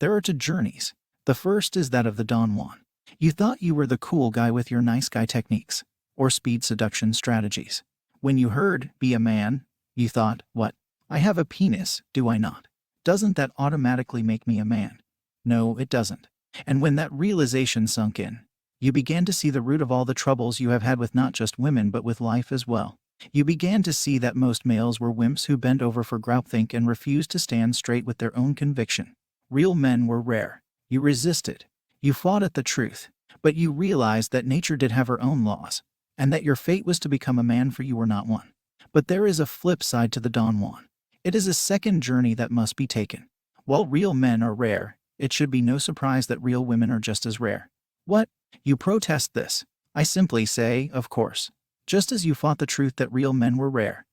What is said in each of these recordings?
There are two journeys. The first is that of the Don Juan. You thought you were the cool guy with your nice guy techniques, or speed seduction strategies. When you heard, be a man, you thought, what? I have a penis, do I not? Doesn't that automatically make me a man? No, it doesn't. And when that realization sunk in, you began to see the root of all the troubles you have had with not just women but with life as well. You began to see that most males were wimps who bent over for groupthink and refused to stand straight with their own conviction. Real men were rare. You resisted. You fought at the truth. But you realized that nature did have her own laws, and that your fate was to become a man, for you were not one. But there is a flip side to the Don Juan. It is a second journey that must be taken. While real men are rare, it should be no surprise that real women are just as rare. What? You protest this? I simply say, of course. Just as you fought the truth that real men were rare,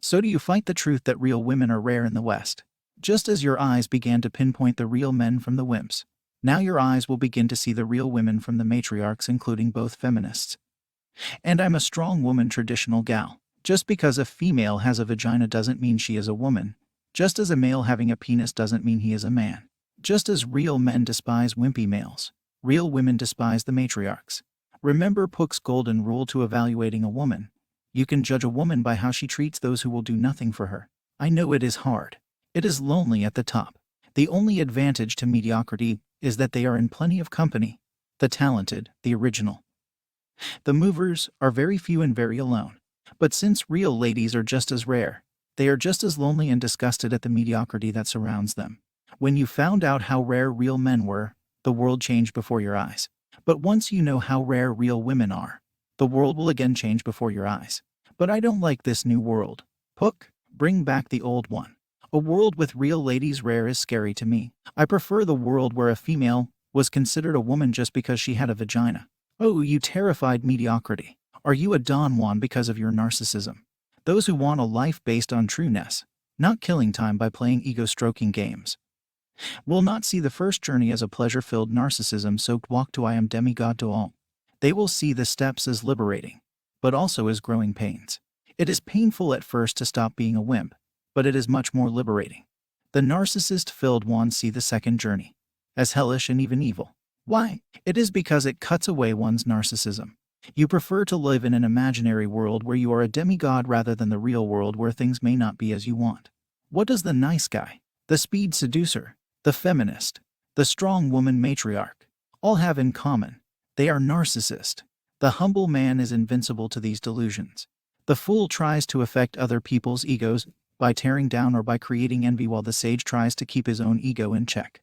so do you fight the truth that real women are rare in the West. Just as your eyes began to pinpoint the real men from the wimps, now your eyes will begin to see the real women from the matriarchs, including both feminists. And I'm a strong woman traditional gal. Just because a female has a vagina doesn't mean she is a woman. Just as a male having a penis doesn't mean he is a man. Just as real men despise wimpy males, real women despise the matriarchs. Remember Puck's golden rule to evaluating a woman. You can judge a woman by how she treats those who will do nothing for her. I know it is hard. It is lonely at the top. The only advantage to mediocrity is that they are in plenty of company. The talented, the original. The movers are very few and very alone. But since real ladies are just as rare, they are just as lonely and disgusted at the mediocrity that surrounds them. When you found out how rare real men were, the world changed before your eyes. But once you know how rare real women are, the world will again change before your eyes. But I don't like this new world. Puck, bring back the old one. A world with real ladies rare is scary to me. I prefer the world where a female was considered a woman just because she had a vagina. Oh, you terrified mediocrity. Are you a Don Juan because of your narcissism? Those who want a life based on trueness, not killing time by playing ego-stroking games, will not see the first journey as a pleasure-filled narcissism-soaked walk to I am demigod to all. They will see the steps as liberating, but also as growing pains. It is painful at first to stop being a wimp, but it is much more liberating. The narcissist-filled ones see the second journey as hellish and even evil. Why? It is because it cuts away one's narcissism. You prefer to live in an imaginary world where you are a demigod rather than the real world where things may not be as you want. What does the nice guy, the speed seducer, the feminist, the strong woman matriarch all have in common? They are narcissist. The humble man is invincible to these delusions. The fool tries to affect other people's egos by tearing down or by creating envy, while the sage tries to keep his own ego in check.